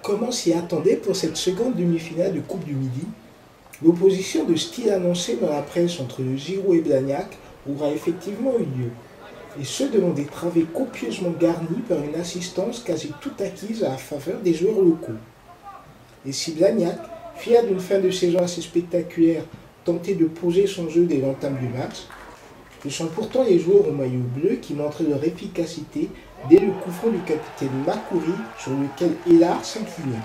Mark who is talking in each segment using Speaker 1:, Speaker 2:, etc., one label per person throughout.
Speaker 1: Comme on s'y attendait pour cette seconde demi-finale de Coupe du Midi, l'opposition de style annoncée dans la presse entre le Giroud et Blagnac aura effectivement eu lieu, et ce devant des travées copieusement garnies par une assistance quasi toute acquise à la faveur des joueurs locaux. Et si Blagnac, fier d'une fin de saison assez spectaculaire, tentait de poser son jeu dès l'entame du match, ce sont pourtant les joueurs au maillot bleu qui montraient leur efficacité dès le coup franc du capitaine Makouri sur lequel Hélar s'inclinait.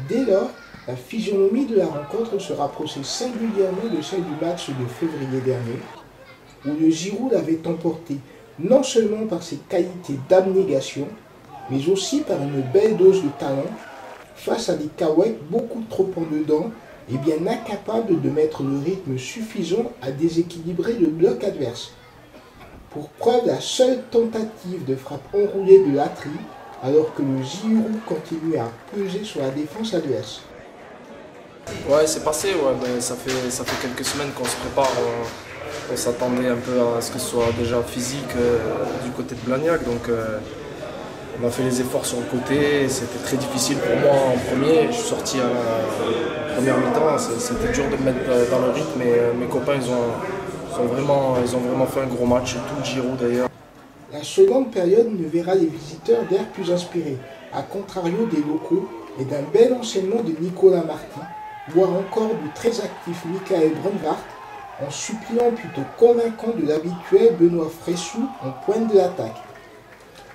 Speaker 1: Dès lors, la physionomie de la rencontre se rapprochait singulièrement de celle du match de février dernier, où le Giroud l'avait emporté non seulement par ses qualités d'abnégation, mais aussi par une belle dose de talent, face à des Cahouettes beaucoup trop en dedans et bien incapables de mettre le rythme suffisant à déséquilibrer le bloc adverse. Pour preuve, la seule tentative de frappe enroulée de Latry, alors que le Giroud continue à peser sur la défense adverse.
Speaker 2: Ouais, c'est passé, ouais, ben, ça fait quelques semaines qu'on se prépare. On s'attendait un peu à ce que ce soit déjà physique du côté de Blagnac. Donc on a fait les efforts sur le côté. C'était très difficile pour moi en premier. Je suis sorti à la première mi-temps. C'était dur de me mettre dans le rythme. Mais mes copains, ils ont vraiment fait un gros match. Tout le Giroud d'ailleurs.
Speaker 1: La seconde période ne verra les visiteurs d'air plus inspirés, à contrario des locaux et d'un bel enchaînement de Nicolas Marty, voire encore du très actif Michael Brunwart, en suppléant plutôt convaincant de l'habituel Benoît Fressou en pointe de l'attaque.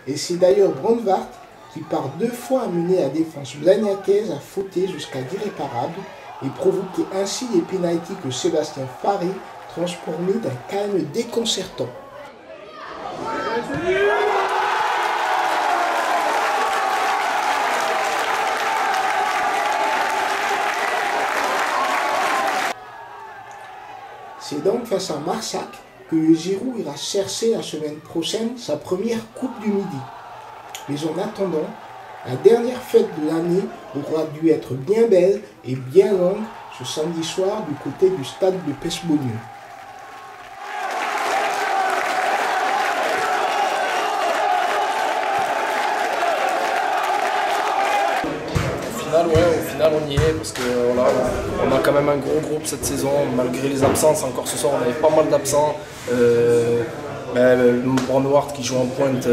Speaker 1: Et c'est d'ailleurs Brunwart qui par 2 fois a mené la défense blagnacaise à fauter jusqu'à l'irréparable et provoquer ainsi les pénaltys que Sébastien Faré transformait d'un calme déconcertant. C'est donc face à Marsac que le Giroud ira chercher la semaine prochaine sa première Coupe du Midi. Mais en attendant, la dernière fête de l'année aura dû être bien belle et bien longue ce samedi soir du côté du stade de Pesbonieux.
Speaker 2: Au final on y est parce que voilà, on a quand même un gros groupe cette saison malgré les absences. Encore ce soir on avait pas mal d'absents. Brunwart qui joue en pointe,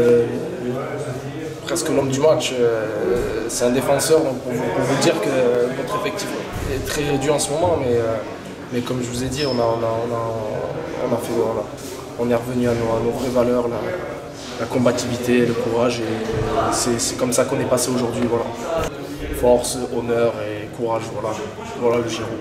Speaker 2: presque l'homme du match, c'est un défenseur. Donc on peut vous dire que notre effectif est très réduit en ce moment, mais comme je vous ai dit, on est revenu à nos vraies valeurs, la combativité, le courage, et c'est comme ça qu'on est passé aujourd'hui. Voilà. Force, honneur et courage, voilà le Giroud.